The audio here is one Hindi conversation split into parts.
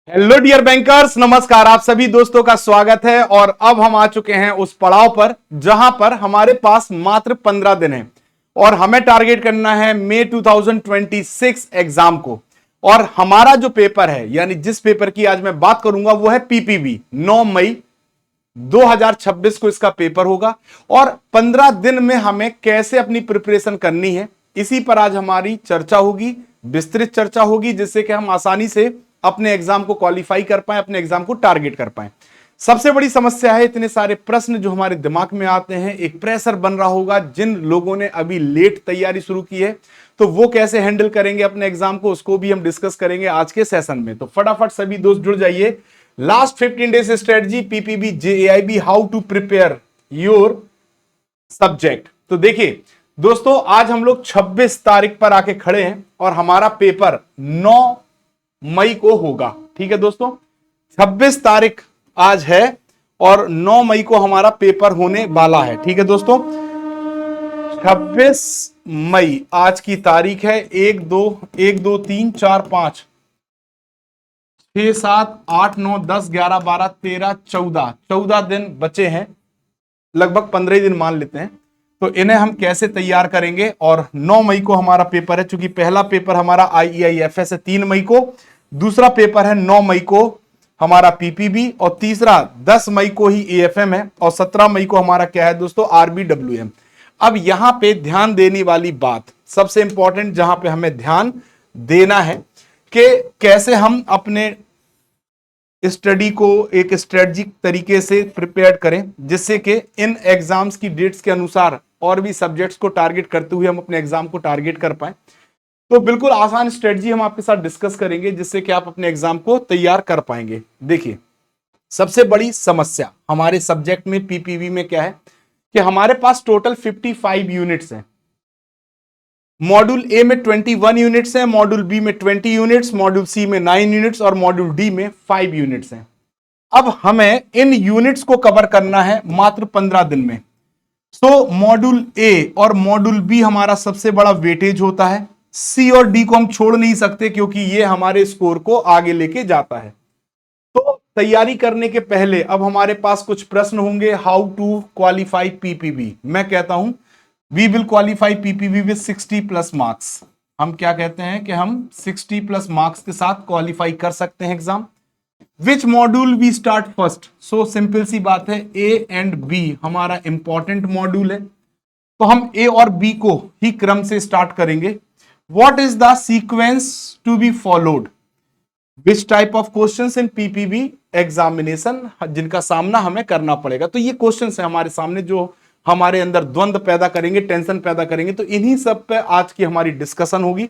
हेलो डियर बैंकर्स, नमस्कार। आप सभी दोस्तों का स्वागत है। और अब हम आ चुके हैं उस पड़ाव पर जहां पर हमारे पास मात्र 15 दिन है और हमें टारगेट करना है मई 2026 एग्जाम को। और हमारा जो पेपर है, यानी जिस पेपर की आज मैं बात करूंगा, वो है पीपीबी। 9 मई 2026 को इसका पेपर होगा और 15 दिन में हमें कैसे अपनी प्रिपरेशन करनी है, इसी पर आज हमारी चर्चा होगी, विस्तृत चर्चा होगी, जिससे कि हम आसानी से अपने एग्जाम को क्वालिफाई कर पाए, अपने एग्जाम को टारगेट कर पाए। सबसे बड़ी समस्या है इतने सारे प्रश्न जो हमारे दिमाग में आते हैं, एक प्रेशर बन रहा होगा। जिन लोगों ने अभी लेट तैयारी शुरू की है तो वो कैसे हैंडल करेंगे अपने एग्जाम को, उसको भी हम डिस्कस करेंगे आज के सेशन में। तो फटाफट सभी दोस्त जुड़ जाइए। Last 15 days strategy PPB JAIIB, how to prepare your subject. तो देखिए दोस्तों, आज हम लोग 26 तारीख पर आके खड़े हैं और हमारा पेपर 9 मई को होगा। ठीक है दोस्तों, 26 तारीख आज है और 9 मई को हमारा पेपर होने वाला है। ठीक है दोस्तों, 26 मई आज की तारीख है। 1 2 3 4 5 6 7 8 9 10 11 12 13 14 दिन बचे हैं, लगभग 15 दिन मान लेते हैं। तो इन्हें हम कैसे तैयार करेंगे। और 9 मई को हमारा पेपर है, चूंकि पहला पेपर हमारा IEIFS है 3 मई को, दूसरा पेपर है 9 मई को हमारा पीपीबी, और तीसरा 10 मई को ही AFM है, और 17 मई को हमारा क्या है दोस्तों, RBWM। अब यहां पे ध्यान देने वाली बात, सबसे इंपॉर्टेंट जहां पे हमें ध्यान देना है कि कैसे हम अपने स्टडी को एक स्ट्रेटजिक तरीके से प्रिपेयर करें, जिससे कि इन एग्जाम्स की डेट्स के अनुसार और भी सब्जेक्ट्स को टारगेट करते हुए हम अपने एग्जाम को टारगेट कर पाए। तो बिल्कुल आसान स्ट्रेटजी हम आपके साथ डिस्कस करेंगे, जिससे कि आप अपने एग्जाम को तैयार कर पाएंगे। देखिए, सबसे बड़ी समस्या हमारे सब्जेक्ट में पीपीबी में क्या है कि हमारे पास टोटल 55 यूनिट्स हैं। मॉड्यूल ए में 21 यूनिट्स हैं, मॉड्यूल बी में 20 यूनिट्स, मॉड्यूल सी में 9 यूनिट्स और मॉड्यूल डी में 5 यूनिट्स हैं। अब हमें इन यूनिट्स को कवर करना है मात्र 15 दिन में। तो मॉड्यूल ए और मॉड्यूल बी हमारा सबसे बड़ा वेटेज होता है। सी और डी को हम छोड़ नहीं सकते, क्योंकि ये हमारे स्कोर को आगे लेके जाता है। तो तैयारी करने के पहले अब हमारे पास कुछ प्रश्न होंगे। How to qualify PPB. मैं कहता हूं we will qualify PPB with 60 plus marks. हम क्या कहते हैं कि हम 60 प्लस मार्क्स के साथ क्वालिफाई कर सकते हैं exam. Which module we start first. So simple सी बात है, ए एंड बी हमारा इंपॉर्टेंट मॉड्यूल है, तो हम ए और बी को ही क्रम से स्टार्ट करेंगे। What is the sequence to be followed. Which type of questions in PPB examination, जिनका सामना हमें करना पड़ेगा। तो ये क्वेश्चंस है हमारे सामने जो हमारे अंदर द्वंद्व पैदा करेंगे, टेंशन पैदा करेंगे। तो इन्हीं सब पे आज की हमारी डिस्कशन होगी।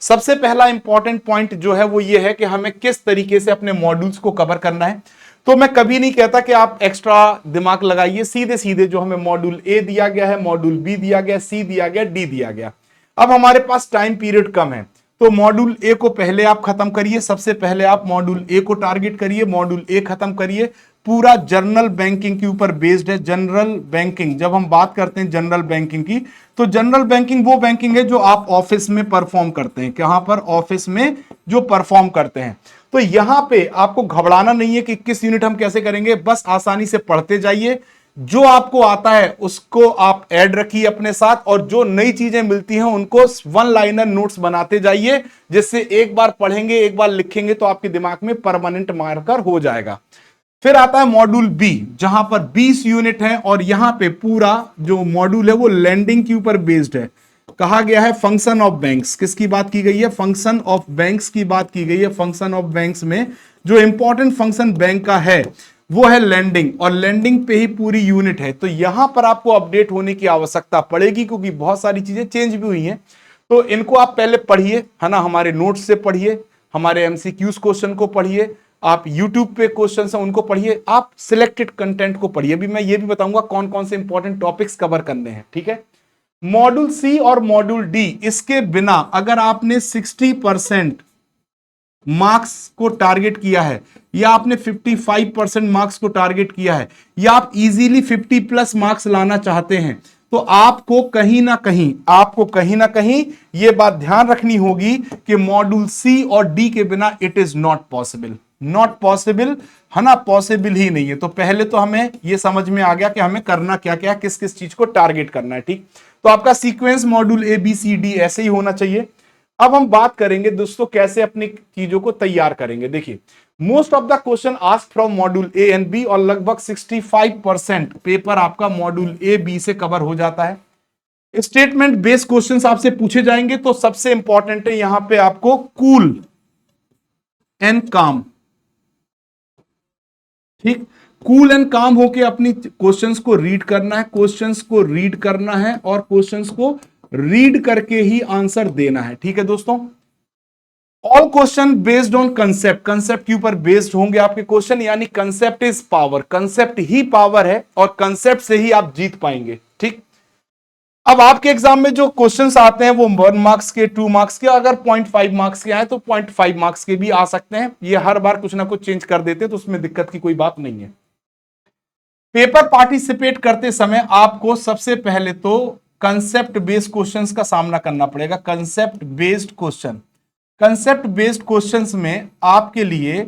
सबसे पहला इंपॉर्टेंट पॉइंट जो है वो ये है कि हमें किस तरीके से अपने मॉड्यूल्स को कवर करना है। तो मैं कभी नहीं कहता कि आप एक्स्ट्रा दिमाग लगाइए, सीधे सीधे जो हमें मॉड्यूल ए दिया गया है, मॉड्यूल बी दिया गया, सी दिया गया, डी दिया गया। अब हमारे पास टाइम पीरियड कम है, तो मॉड्यूल ए को पहले आप खत्म करिए। सबसे पहले आप मॉड्यूल ए को टारगेट करिए, मॉड्यूल ए खत्म करिए। पूरा जनरल बैंकिंग के ऊपर बेस्ड है। जनरल बैंकिंग, जब हम बात करते हैं जनरल बैंकिंग की, तो जनरल बैंकिंग वो बैंकिंग है जो आप ऑफिस में परफॉर्म करते हैं। कहां पर? ऑफिस में जो परफॉर्म करते हैं। तो यहां पे आपको घबराना नहीं है कि 21 यूनिट हम कैसे करेंगे, बस आसानी से पढ़ते जाइए। जो आपको आता है उसको आप ऐड रखिए अपने साथ, और जो नई चीजें मिलती हैं उनको वन लाइनर नोट्स बनाते जाइए, जिससे एक बार पढ़ेंगे, एक बार लिखेंगे तो आपके दिमाग में परमानेंट मार्कर हो जाएगा। फिर आता है मॉड्यूल बी, जहां पर 20 यूनिट है, और यहां पे पूरा जो मॉड्यूल है वो लैंडिंग के ऊपर बेस्ड है। कहा गया है फंक्शन ऑफ बैंक्स। किसकी बात की गई है? फंक्शन ऑफ बैंक्स की बात की गई है। फंक्शन ऑफ बैंक्स में जो इंपॉर्टेंट फंक्शन बैंक का है वो है लैंडिंग, और लैंडिंग पे ही पूरी यूनिट है। तो यहां पर आपको अपडेट होने की आवश्यकता पड़ेगी, क्योंकि बहुत सारी चीजें चेंज भी हुई हैं। तो इनको आप पहले पढ़िए, है ना, हमारे नोट्स से पढ़िए, हमारे MCQs क्वेश्चन को पढ़िए, आप YouTube पे क्वेश्चन हैं उनको पढ़िए, आप सिलेक्टेड कंटेंट को पढ़िए। अभी मैं ये भी बताऊंगा कौन कौन से इंपॉर्टेंट टॉपिक्स कवर करने हैं। ठीक है, मॉड्यूल सी और मॉड्यूल डी, इसके बिना अगर आपने 60% मार्क्स को टारगेट किया है, या आपने 55% मार्क्स को टारगेट किया है, या आप इजीली 50 प्लस मार्क्स लाना चाहते हैं, तो आपको कहीं ना कहीं यह बात ध्यान रखनी होगी कि मॉड्यूल सी और डी के बिना इट इज नॉट पॉसिबल है ना, पॉसिबल ही नहीं है। तो पहले तो हमें यह समझ में आ गया कि हमें करना क्या क्या, किस किस चीज को टारगेट करना है। ठीक, तो आपका sequence module A B C D ऐसे ही होना चाहिए। अब हम बात करेंगे दोस्तों कैसे अपनी चीजों को तैयार करेंगे। देखिए, most of the question asked from module A and B, और लगभग 65% पेपर आपका मॉड्यूल ए बी से कवर हो जाता है। स्टेटमेंट बेस्ड क्वेश्चंस आपसे पूछे जाएंगे, तो सबसे इंपॉर्टेंट है यहां पे आपको कूल एंड काम। ठीक, कूल एंड काम होके अपनी क्वेश्चंस को रीड करना है, क्वेश्चंस को रीड करना है और क्वेश्चंस को रीड करके ही आंसर देना है। ठीक है दोस्तों, all question based on concept, concept के ऊपर बेस्ड होंगे आपके क्वेश्चन, यानी concept is power, concept he power है और कंसेप्ट से ही आप जीत पाएंगे। ठीक, अब आपके एग्जाम में जो क्वेश्चंस आते हैं वो 1 मार्क्स के, 2 मार्क्स के, अगर 0.5 मार्क्स के आए तो 0.5 मार्क्स के भी आ सकते हैं। ये हर बार कुछ ना कुछ चेंज कर देते हैं, तो उसमें दिक्कत की कोई बात नहीं है। पेपर पार्टिसिपेट करते समय आपको सबसे पहले तो कंसेप्ट बेस्ड क्वेश्चंस का सामना करना पड़ेगा। कंसेप्ट बेस्ड क्वेश्चंस में आपके लिए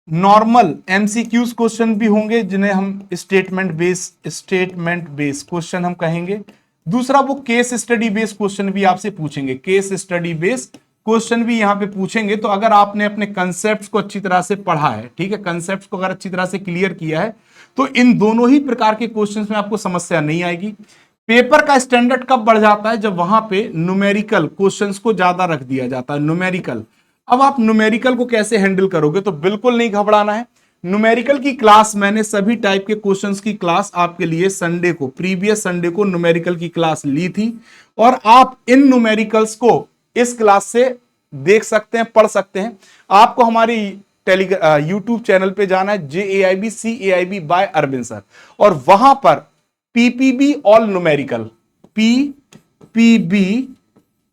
नॉर्मल एमसीक्यूज क्वेश्चन भी होंगे, जिन्हें हम स्टेटमेंट बेस्ड क्वेश्चन हम कहेंगे। दूसरा, वो केस स्टडी बेस्ड क्वेश्चन भी आपसे पूछेंगे, केस स्टडी बेस्ड क्वेश्चन भी यहां पे पूछेंगे। तो अगर आपने अपने कंसेप्ट्स को अच्छी तरह से पढ़ा है, ठीक है, कंसेप्ट्स को अगर अच्छी तरह से क्लियर किया है, तो इन दोनों ही प्रकार के क्वेश्चंस में आपको समस्या नहीं आएगी। पेपर का स्टैंडर्ड कब बढ़ जाता है? जब वहां पे न्यूमेरिकल क्वेश्चंस को ज्यादा रख दिया जाता है, न्यूमेरिकल। अब आप न्यूमेरिकल को कैसे हैंडल करोगे? तो बिल्कुल नहीं घबराना है। न्यूमेरिकल की क्लास, मैंने सभी टाइप के क्वेश्चंस की क्लास आपके लिए संडे को, प्रीवियस संडे को न्यूमेरिकल की क्लास ली थी, और आप इन न्यूमेरिकल्स को इस क्लास से देख सकते हैं, पढ़ सकते हैं। आपको हमारी यूट्यूब चैनल पे जाना है, JAIB CAIB by Arvind sir, और वहां पर PPB all numerical, PPB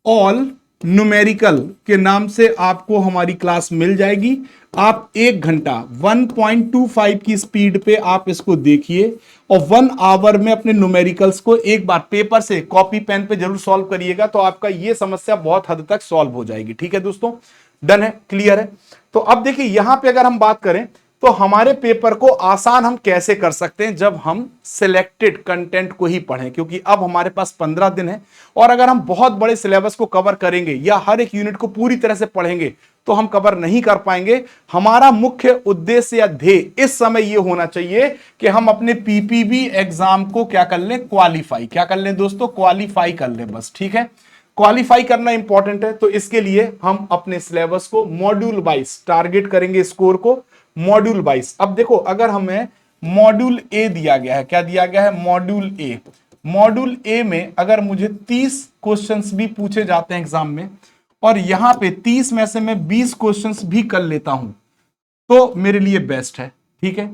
all numerical के नाम से आपको हमारी क्लास मिल जाएगी। आप 1 घंटा 1.25 की स्पीड पे आप इसको देखिए, और 1 आवर में अपने न्यूमेरिकल्स को एक बार पेपर से कॉपी पेन पे जरूर सॉल्व करिएगा, तो आपका ये समस्या बहुत हद तक सॉल्व हो जाएगी। ठीक है दोस्तों, डन है, क्लियर है। तो अब देखिए, यहां पे अगर हम बात करें तो हमारे पेपर को आसान हम कैसे कर सकते हैं, जब हम सिलेक्टेड कंटेंट को ही पढ़ें, क्योंकि अब हमारे पास 15 दिन है, और अगर हम बहुत बड़े सिलेबस को कवर करेंगे या हर एक यूनिट को पूरी तरह से पढ़ेंगे तो हम कवर नहीं कर पाएंगे। हमारा मुख्य उद्देश्य या ध्येय इस समय यह होना चाहिए कि हम अपने PPB एग्जाम को क्या कर लें, क्वालिफाई। क्या कर लें दोस्तों? क्वालिफाई कर लें, बस। ठीक है, क्वालिफाई करना इंपॉर्टेंट है। तो इसके लिए हम अपने सिलेबस को मॉड्यूल वाइज टारगेट करेंगे, स्कोर को मॉड्यूल वाइज। अब देखो, अगर हमें मॉड्यूल ए दिया गया है, क्या दिया गया है? Module A. मॉड्यूल ए में अगर मुझे 30 क्वेश्चंस भी पूछे जाते हैं एग्जाम में, और यहां पे 30 में से मैं 20 क्वेश्चंस भी कर लेता हूं, तो मेरे लिए बेस्ट है। ठीक है,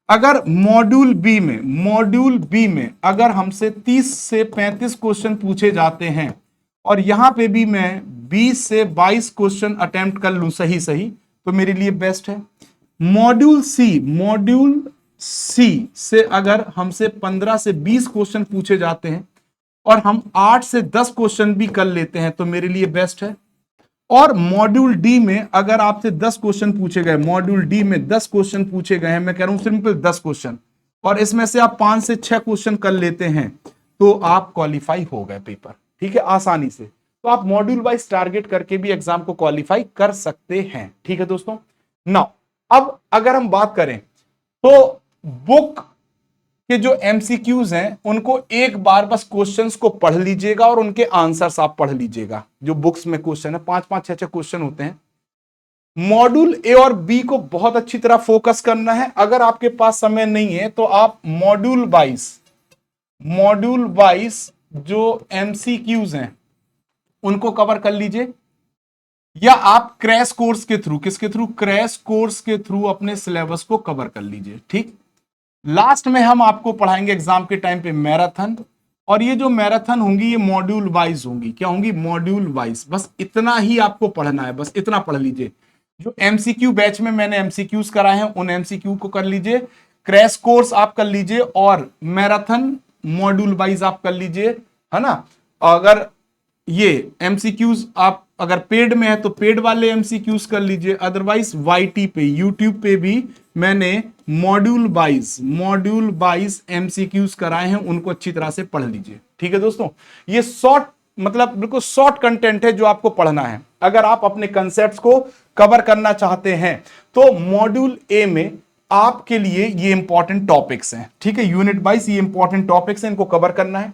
अगर मॉड्यूल बी में अगर हमसे 30 से 35 क्वेश्चन पूछे जाते हैं, और यहां पे भी मैं 20 से 22 क्वेश्चन अटेम्प्ट कर लूं सही, तो मेरे लिए बेस्ट है। मॉड्यूल सी से अगर हमसे 15 से 20 क्वेश्चन पूछे जाते हैं, और हम 8 से 10 क्वेश्चन भी कर लेते हैं, तो मेरे लिए बेस्ट है। और मॉड्यूल डी में अगर आपसे 10 क्वेश्चन पूछे गए, मॉड्यूल डी में 10 क्वेश्चन पूछे गए हैं, मैं कह रहा हूं सिंपल 10 क्वेश्चन, और इसमें से आप 5 से 6 क्वेश्चन कर लेते हैं, तो आप क्वालिफाई हो गए पेपर। ठीक है, आसानी से। तो आप मॉड्यूल वाइज टारगेट करके भी एग्जाम को क्वालिफाई कर सकते हैं। ठीक है दोस्तों, नाउ अब अगर हम बात करें तो बुक के जो एमसीक्यूज हैं, उनको एक बार बस क्वेश्चंस को पढ़ लीजिएगा और उनके आंसर्स आप पढ़ लीजिएगा। जो बुक्स में क्वेश्चन है, 5-5, 6-6 क्वेश्चन होते हैं। मॉड्यूल ए और बी को बहुत अच्छी तरह फोकस करना है। अगर आपके पास समय नहीं है तो आप मॉड्यूल वाइज जो एमसीक्यूज हैं उनको कवर कर लीजिए, या आप क्रैश कोर्स के थ्रू, किसके थ्रू? क्रैश कोर्स के थ्रू अपने सिलेबस को कवर कर लीजिए। ठीक, लास्ट में हम आपको पढ़ाएंगे एग्जाम के टाइम पे मैराथन, और ये जो मैराथन होंगी ये मॉड्यूल वाइज होंगी। क्या होंगी? Module wise. बस इतना ही आपको पढ़ना है, बस इतना पढ़ लीजिए। जो एमसीक्यू बैच में मैंने एमसीक्यूज कराए हैं, उन एमसीक्यू को कर लीजिए, क्रैश कोर्स आप कर लीजिए, और मैराथन मॉड्यूल वाइज आप कर लीजिए, है ना। अगर ये एमसीक्यूज आप अगर पेड में है तो पेड वाले एमसीक्यूज कर लीजिए, अदरवाइज वाईटी पे यूट्यूब पे भी मैंने मॉड्यूल वाइज एमसीक्यूज कराए हैं, उनको अच्छी तरह से पढ़ लीजिए। ठीक है दोस्तों, ये शॉर्ट मतलब बिल्कुल शॉर्ट कंटेंट है जो आपको पढ़ना है। अगर आप अपने कंसेप्ट्स को कवर करना चाहते हैं तो मॉड्यूल ए में आपके लिए ये इंपॉर्टेंट टॉपिक्स हैं। ठीक है, यूनिट वाइज ये इंपॉर्टेंट टॉपिक्स हैं, इनको कवर करना है।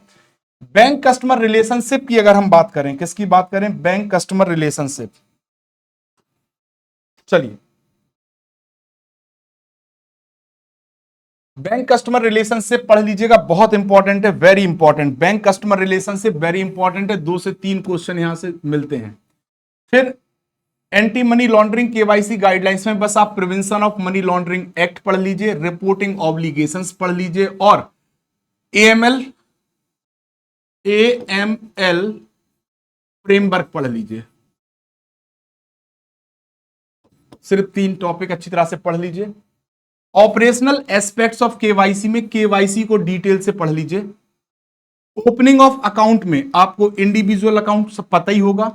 बैंक कस्टमर रिलेशनशिप की अगर हम बात करें, किसकी बात करें, बैंक कस्टमर रिलेशनशिप। चलिए, बैंक कस्टमर रिलेशनशिप पढ़ लीजिएगा, बहुत इंपॉर्टेंट है, very important. Bank customer relationship very important है, 2 से 3 क्वेश्चन यहां से मिलते हैं। फिर anti money laundering KYC guidelines में बस आप prevention of money laundering act पढ़ लीजिए, रिपोर्टिंग ऑब्लिगेशंस पढ़ लीजिए और एएमएल फ्रेमवर्क पढ़ लीजिए। सिर्फ 3 टॉपिक अच्छी तरह से पढ़ लीजिए। ऑपरेशनल एस्पेक्ट्स ऑफ केवाईसी में केवाईसी को डिटेल से पढ़ लीजिए। ओपनिंग ऑफ अकाउंट में आपको इंडिविजुअल अकाउंट सब पता ही होगा,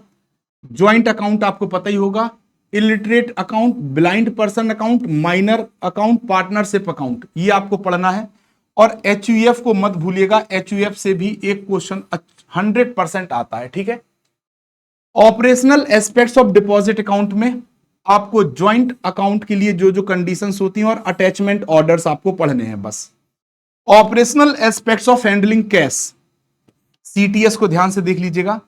ज्वाइंट अकाउंट आपको पता ही होगा, illiterate account, blind person account, minor account, partnership account, ये आपको पढ़ना है। और एचयूएफ को मत भूलिएगा, एचयूएफ से भी एक क्वेश्चन 100% आता है। ठीक है, operational aspects of deposit account में आपको ज्वाइंट अकाउंट के लिए जो जो कंडीशंस होती हैं और अटैचमेंट ऑर्डर्स आपको पढ़ने हैं बस। Operational aspects of handling cash, CTS को ध्यान से देख लीजिएगा।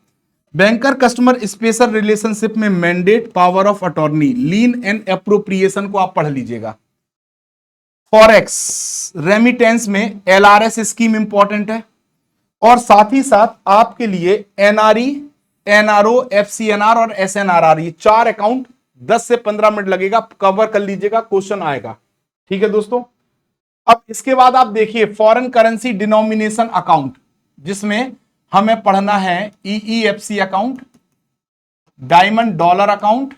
बैंकर कस्टमर स्पेशल रिलेशनशिप में mandate, power of attorney, lean and appropriation को आप पढ़ लीजिएगा। फॉरेक्स रेमिटेंस में एलआरएस स्कीम इंपॉर्टेंट है और साथ ही साथ आपके लिए एनआरई, एनआरओ, एफसीएनआर और एसएनआरआर, ये 4 अकाउंट 10 से 15 मिनट लगेगा, कवर कर लीजिएगा, क्वेश्चन आएगा। ठीक है दोस्तों, अब इसके बाद आप देखिए फॉरेन करेंसी डिनोमिनेशन अकाउंट, जिसमें हमें पढ़ना है EEFC account, diamond dollar account,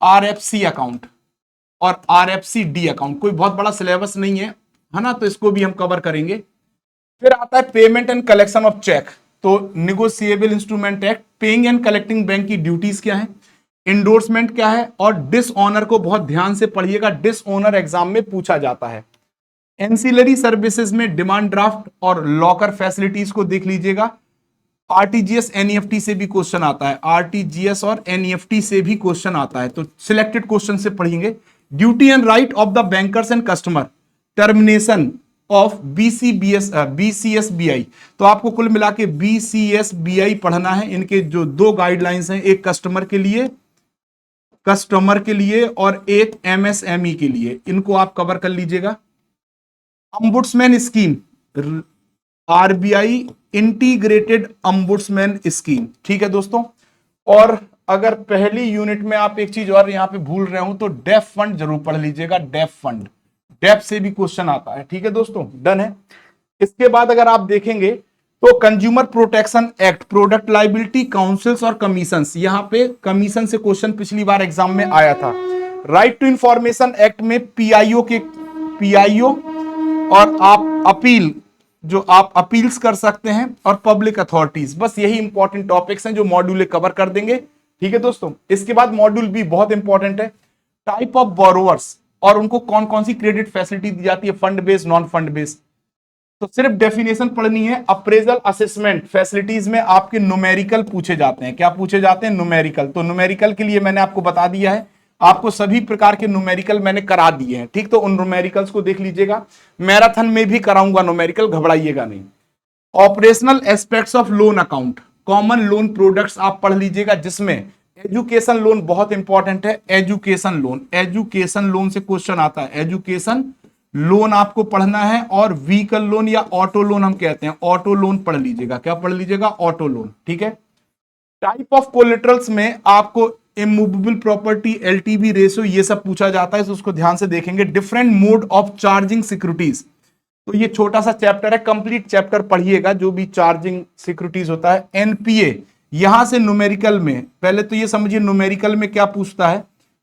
RFC account और आरएफसी-डी अकाउंट। कोई बहुत बड़ा सिलेबस नहीं है, है ना, तो इसको भी हम कवर करेंगे। फिर आता है payment and collection of cheque, तो negotiable instrument act, paying and collecting bank की ड्यूटीज क्या है, इंडोर्समेंट क्या है, और डिसऑनर को बहुत ध्यान से पढ़िएगा, डिसऑनर एग्जाम में पूछा जाता है। एंसिलरी सर्विसेज में डिमांड ड्राफ्ट और लॉकर फैसिलिटीज को देख लीजिएगा। आरटीजीएस एनईएफटी से भी क्वेश्चन आता है, आरटीजीएस और एनईएफटी से भी क्वेश्चन आता है, तो सिलेक्टेड क्वेश्चन से पढ़ेंगे। Duty and right of the bankers and customer, termination of BCSBI, तो आपको कुल मिला के बीसीएसबीआई पढ़ना है। इनके जो 2 गाइडलाइंस हैं, एक कस्टमर के लिए और एक एमएसएमई के लिए, इनको आप कवर कर लीजिएगा। अंबुड्समैन स्कीम, आरबीआई इंटीग्रेटेड अंबुड्समैन स्कीम। ठीक है दोस्तों, और अगर पहली यूनिट में आप एक चीज और यहां पे भूल रहे हो तो डेफ फंड जरूर पढ़ लीजिएगा, डेफ फंड, डेफ से भी क्वेश्चन आता है। ठीक है दोस्तों, डन है। इसके बाद अगर आप देखेंगे तो consumer protection act, product liability, councils और कमीशंस, यहां पे कमीशन से क्वेश्चन पिछली बार एग्जाम में आया था। राइट टू इंफॉर्मेशन एक्ट में पीआईओ और आप अपील, जो आप अपील्स कर सकते हैं, और पब्लिक अथॉरिटीज, बस यही इंपॉर्टेंट टॉपिक्स हैं जो मॉड्यूल कवर कर देंगे। ठीक है दोस्तों, इसके बाद मॉड्यूल बी बहुत इंपॉर्टेंट है, टाइप ऑफ बोरोवर्स और उनको कौन कौन सी क्रेडिट फैसिलिटी दी जाती है, fund based, non fund based, तो सिर्फ डेफिनेशन पढ़नी है। अप्रेजल असेसमेंट फैसिलिटीज में आपके न्यूमेरिकल पूछे जाते हैं, क्या पूछे जाते हैं, न्यूमेरिकल। तो न्यूमेरिकल के लिए मैंने आपको बता दिया है, आपको सभी प्रकार के न्यूमेरिकल मैंने करा दिए हैं। ठीक, तो उन न्यूमेरिकल्स को देख लीजिएगा, मैराथन में भी कराऊंगा न्यूमेरिकल, घबराइएगा नहीं। Operational aspects of loan account, common loan products आप पढ़ लीजिएगा, जिसमें एजुकेशन लोन बहुत इंपॉर्टेंट है। एजुकेशन लोन से क्वेश्चन आता है, एजुकेशन लोन आपको पढ़ना है, और व्हीकल लोन या ऑटो लोन हम कहते हैं, ऑटो लोन पढ़ लीजिएगा, क्या पढ़ लीजिएगा, ऑटो लोन। ठीक है, टाइप ऑफ कोलेटरल्स में आपको इमूवेबल प्रॉपर्टी, एलटीवी रेशियो, ये सब पूछा जाता है, तो उसको ध्यान से देखेंगे। Different mode of charging securities, तो ये छोटा सा चैप्टर है, कंप्लीट चैप्टर पढ़िएगा जो भी चार्जिंग सिक्योरिटीज होता है। एनपीए, यहां से न्यूमेरिकल में, पहले तो ये समझिए न्यूमेरिकल में क्या पूछता है,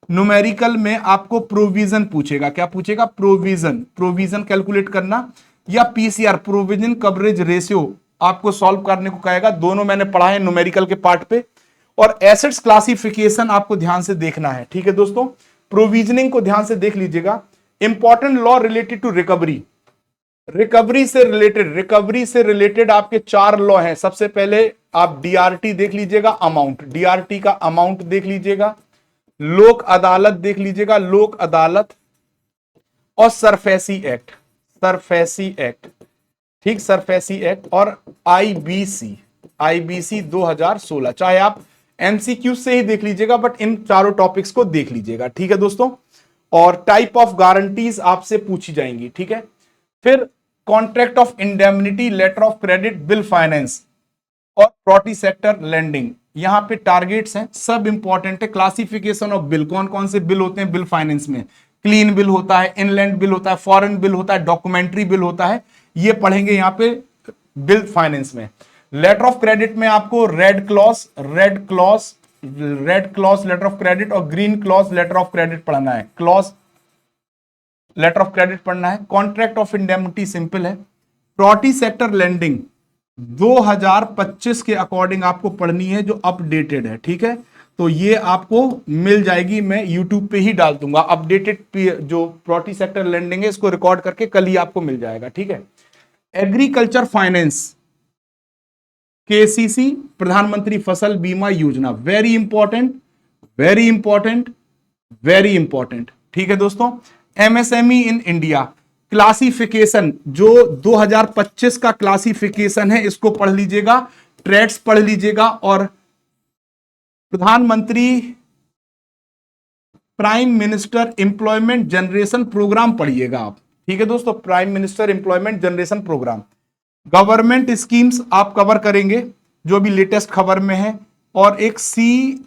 न्यूमेरिकल में आपको प्रोविजन पूछेगा, क्या पूछेगा, प्रोविजन कैलकुलेट करना, या पीसीआर प्रोविजन कवरेज रेशियो आपको सॉल्व करने को कहेगा। दोनों मैंने पढ़ा है न्यूमेरिकल के पार्ट पे। और एसेट्स क्लासिफिकेशन आपको ध्यान से देखना है, ठीक है दोस्तों। प्रोविजनिंग को ध्यान से देख लीजिएगा। Important law related to recovery, recovery से रिलेटेड आपके 4 लॉ हैं। सबसे पहले आप डीआरटी देख लीजिएगा, अमाउंट, डीआरटी का अमाउंट देख लीजिएगा। लोक अदालत देख लीजिएगा, लोक अदालत। और सरफेसी एक्ट, सरफेसी एक्ट, ठीक, सरफेसी एक्ट। और आईबीसी, आईबीसी 2016। चाहे आप एमसीक्यू से ही देख लीजिएगा, बट इन चारों टॉपिक्स को देख लीजिएगा, ठीक है दोस्तों। और टाइप ऑफ गारंटीज आपसे पूछी जाएंगी, ठीक है। फिर contract of indemnity, letter of credit, bill finance और प्रॉपर्टी सेक्टर लेंडिंग, यहां पे टारगेट्स हैं, सब इंपॉर्टेंट है। क्लासिफिकेशन ऑफ बिल, कौन कौन से बिल होते हैं बिल फाइनेंस में, क्लीन बिल होता है, इनलैंड बिल होता है, फॉरेन बिल होता है, डॉक्यूमेंट्री बिल होता है, ये पढ़ेंगे यहां पे बिल फाइनेंस में। लेटर ऑफ क्रेडिट में आपको red clause letter of credit और green clause letter of credit पढ़ना है, क्लॉज लेटर ऑफ क्रेडिट पढ़ना है। कॉन्ट्रैक्ट ऑफ इंडेमनिटी सिंपल है। प्रॉपर्टी सेक्टर लेंडिंग 2025 के अकॉर्डिंग आपको पढ़नी है, जो अपडेटेड है, ठीक है। तो ये आपको मिल जाएगी, मैं यूट्यूब पे ही डाल दूंगा अपडेटेड। जो प्रॉपर्टी सेक्टर लेंडिंग है इसको रिकॉर्ड करके कल ही आपको मिल जाएगा, ठीक है। एग्रीकल्चर फाइनेंस, केसीसी, प्रधानमंत्री फसल बीमा योजना, very important, very important, very important, ठीक है दोस्तों। एमएसएमई इन इंडिया क्लासिफिकेशन, जो 2025 का क्लासिफिकेशन है, इसको पढ़ लीजिएगा। ट्रेड्स पढ़ लीजिएगा। और प्रधानमंत्री prime minister employment generation programme पढ़िएगा आप, ठीक है दोस्तों। Prime minister employment generation programme, government schemes आप कवर करेंगे जो भी लेटेस्ट खबर में है। और एक CGTMSE,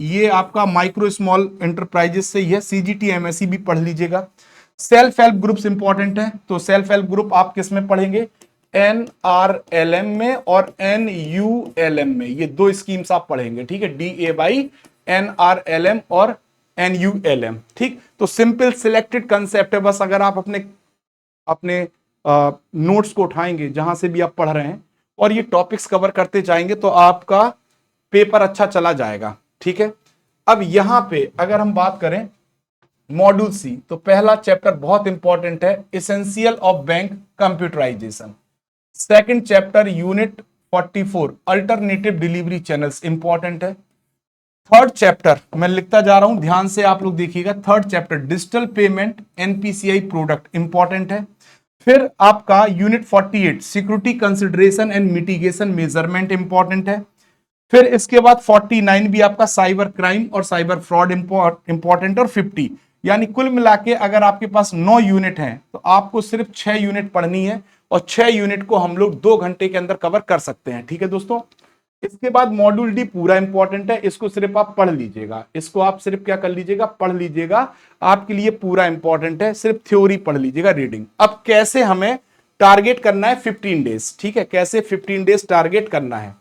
ये आपका माइक्रो स्मॉल एंटरप्राइजेस से ही है, CGTMSE भी पढ़ लीजिएगा। सेल्फ हेल्प ग्रुप्स इंपॉर्टेंट है, तो सेल्फ हेल्प ग्रुप आप किस में पढ़ेंगे, NRLM में और NULM में, ये 2 स्कीम्स आप पढ़ेंगे, ठीक है। DA NRLM और NULM, ठीक। तो सिंपल सिलेक्टेड कंसेप्ट है, बस अगर आप अपने नोट्स को उठाएंगे जहां से भी आप पढ़ रहे हैं और ये टॉपिक्स कवर करते जाएंगे तो आपका पेपर अच्छा चला जाएगा, ठीक है। अब यहां पे अगर हम बात करें मॉड्यूल सी, तो पहला चैप्टर बहुत इंपॉर्टेंट है, essential of bank computerisation. Second chapter unit 44 alternative delivery channels important है। थर्ड चैप्टर मैं लिखता जा रहा हूं, ध्यान से आप लोग देखिएगा। Third chapter digital payment NPCI product important है। फिर आपका unit 48 security consideration and mitigation measurement important है। फिर इसके बाद 49 भी आपका साइबर क्राइम और साइबर फ्रॉड इंपॉर्टेंट। और 50, यानी कुल मिला के अगर आपके पास 9 यूनिट हैं तो आपको सिर्फ 6 यूनिट पढ़नी है और 6 यूनिट को हम लोग 2 घंटे के अंदर कवर कर सकते हैं, ठीक है दोस्तों। इसके बाद मॉड्यूल डी पूरा इंपॉर्टेंट है, इसको सिर्फ आप पढ़ लीजिएगा, इसको आप सिर्फ क्या कर लीजिएगा, पढ़ लीजिएगा, आपके लिए पूरा इंपॉर्टेंट है, सिर्फ थ्योरी पढ़ लीजिएगा, रीडिंग। अब कैसे हमें टारगेट करना है 15 डेज, ठीक है, कैसे 15 डेज टारगेट करना है।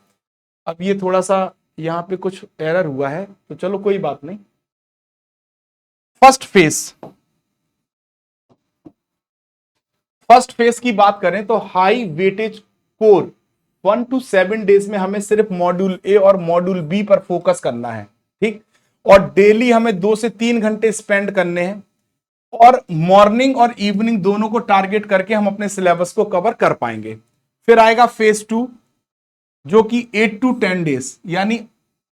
अब ये थोड़ा सा यहां पे कुछ एरर हुआ है, तो चलो कोई बात नहीं। फर्स्ट फेज की बात करें तो high weightage core 1 to 7 days में हमें सिर्फ मॉड्यूल ए और मॉड्यूल बी पर फोकस करना है, ठीक। और डेली हमें 2 से 3 घंटे स्पेंड करने हैं और मॉर्निंग और इवनिंग दोनों को टारगेट करके हम अपने सिलेबस को कवर कर पाएंगे। फिर आएगा फेज 2 जो कि 8 to 10 डेज, यानी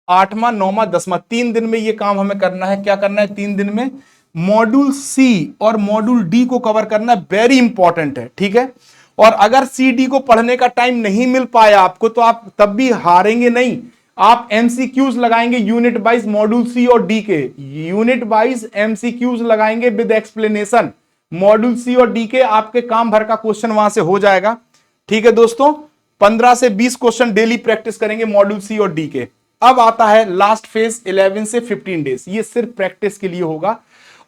8वां 9वां 10वां 3 दिन में ये काम हमें करना है। क्या करना है 3 दिन में, मॉड्यूल सी और मॉड्यूल डी को कवर करना वेरी इंपॉर्टेंट है, ठीक है। और अगर सी डी को पढ़ने का टाइम नहीं मिल पाया आपको तो आप तब भी हारेंगे नहीं, आप एमसीक्यूज लगाएंगे यूनिट वाइज मॉड्यूल सी और डी के, यूनिट वाइज एमसीक्यूज लगाएंगे विद एक्सप्लेनेशन। मॉड्यूल सी और डी के आपके काम भर का क्वेश्चन वहां से हो जाएगा, ठीक है दोस्तों। 15 से 20 क्वेश्चन डेली प्रैक्टिस करेंगे मॉड्यूल सी और डी के। अब आता है लास्ट फेज 11 से 15 डेज, ये सिर्फ प्रैक्टिस के लिए होगा।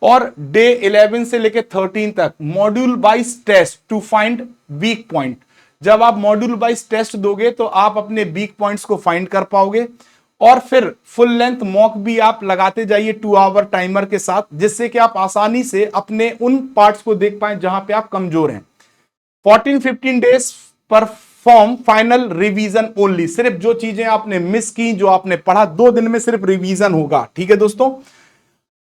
और डे 11 से लेकर 13 तक module wise test to find weak point. जब आप मॉड्यूल वाइज टेस्ट दोगे तो आप अपने वीक पॉइंट्स को फाइंड कर पाओगे और फिर फुल लेंथ मॉक भी आप लगाते जाइए 2 आवर टाइमर के साथ, जिससे कि आप आसानी से अपने उन पार्ट्स को देख पाए जहां पे आप कमजोर हैं। 14-15 डेज पर फॉर्म फाइनल रिवीजन ओनली। सिर्फ जो चीजें आपने मिस की, जो आपने पढ़ा, 2 दिन में सिर्फ रिवीजन होगा। ठीक है दोस्तों,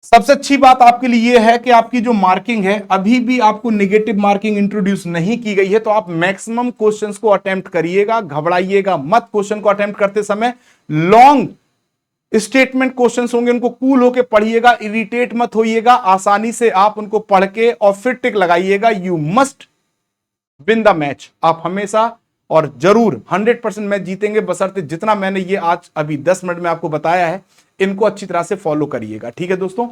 सबसे अच्छी बात आपके लिए यह है कि आपकी जो मार्किंग है, अभी भी आपको नेगेटिव मार्किंग इंट्रोड्यूस नहीं की गई है, तो आप मैक्सिमम क्वेश्चंस को अटेम्प्ट करिएगा, घबराइएगा मत। क्वेश्चन को अटेम्प्ट करते समय लॉन्ग स्टेटमेंट क्वेश्चंस होंगे, उनको कूल होकर पढ़िएगा, इरिटेट मत होइएगा, आसानी से आप उनको पढ़ के और फिर टिक लगाइएगा। You must win the match. आप हमेशा और जरूर 100% मैच जीतेंगे, बशर्ते जितना मैंने ये आज अभी 10 मिनट में आपको बताया है, इनको अच्छी तरह से फॉलो करिएगा। ठीक है दोस्तों,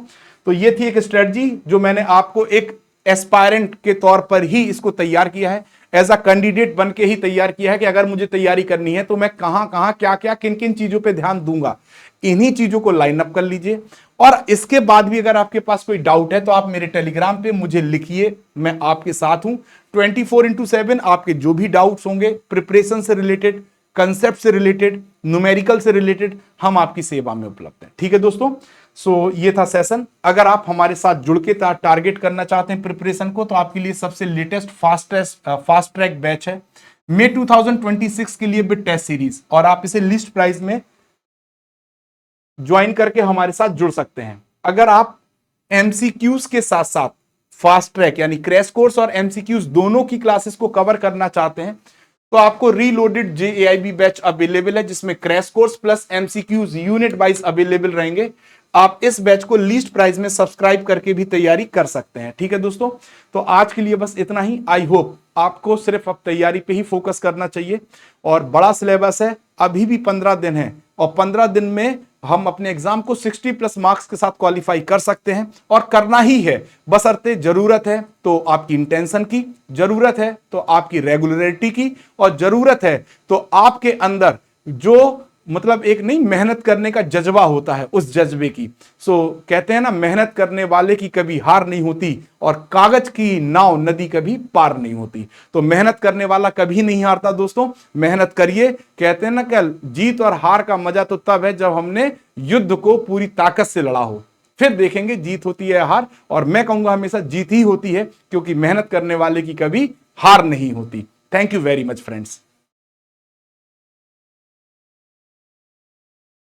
तो ये थी एक स्ट्रेटजी जो मैंने आपको एक एस्पायरेंट के तौर पर ही इसको तैयार किया है, एज अ कैंडिडेट बन के ही तैयार किया है कि अगर मुझे तैयारी करनी है तो मैं कहां कहां क्या क्या किन किन चीजों पे ध्यान दूंगा। इन्हीं चीजों को लाइन अप कर लीजिए, और इसके बाद भी अगर आपके पास कोई डाउट है तो आप मेरे टेलीग्राम पे मुझे लिखिए, मैं आपके साथ हूं 24/7। आपके जो भी डाउट्स होंगे प्रिपरेशन से रिलेटेड, कंसेप्ट से रिलेटेड, न्यूमेरिकल से रिलेटेड, हम आपकी सेवा में उपलब्ध हैं। ठीक है दोस्तों, सो ये था सेशन। अगर आप हमारे साथ जुड़ के टारगेट करना चाहते हैं प्रिपरेशन को, तो आपके लिए सबसे लेटेस्ट फास्ट ट्रैक बैच है मई 2026 के लिए विद टेस्ट सीरीज, और आप इसे लिस्ट प्राइस में ज्वाइन करके हमारे साथ जुड़ सकते हैं। अगर आप एमसीक्यूज के साथ साथ फास्ट ट्रैक यानी क्रैश कोर्स और एमसीक्यूज दोनों की क्लासेस को कवर करना चाहते हैं, तो आपको रीलोडेड जेएआईबी बैच अवेलेबल है, जिसमें crash course plus MCQs unit wise available रहेंगे। आप इस बैच को लीस्ट प्राइस में सब्सक्राइब करके भी तैयारी कर सकते हैं। ठीक है दोस्तों, तो आज के लिए बस इतना ही। आई होप आपको सिर्फ अब तैयारी पे ही फोकस करना चाहिए, और बड़ा सिलेबस है, अभी भी 15 दिन है, और 15 दिन में हम अपने एग्जाम को 60+ मार्क्स के साथ क्वालिफाई कर सकते हैं, और करना ही है, बशर्ते जरूरत है तो आपकी इंटेंशन की, जरूरत है तो आपकी रेगुलरिटी की, और जरूरत है तो आपके अंदर जो मतलब एक नहीं मेहनत करने का जज्बा होता है, उस जज्बे की। कहते हैं ना, मेहनत करने वाले की कभी हार नहीं होती, और कागज की नाव नदी कभी पार नहीं होती। तो मेहनत करने वाला कभी नहीं हारता दोस्तों, मेहनत करिए। कहते हैं ना कि जीत और हार का मजा तो तब है जब हमने युद्ध को पूरी ताकत से लड़ा हो, फिर देखेंगे जीत होती है हार। और मैं कहूंगा हमेशा जीत ही होती है, क्योंकि मेहनत करने वाले की कभी हार नहीं होती। Thank you very much friends.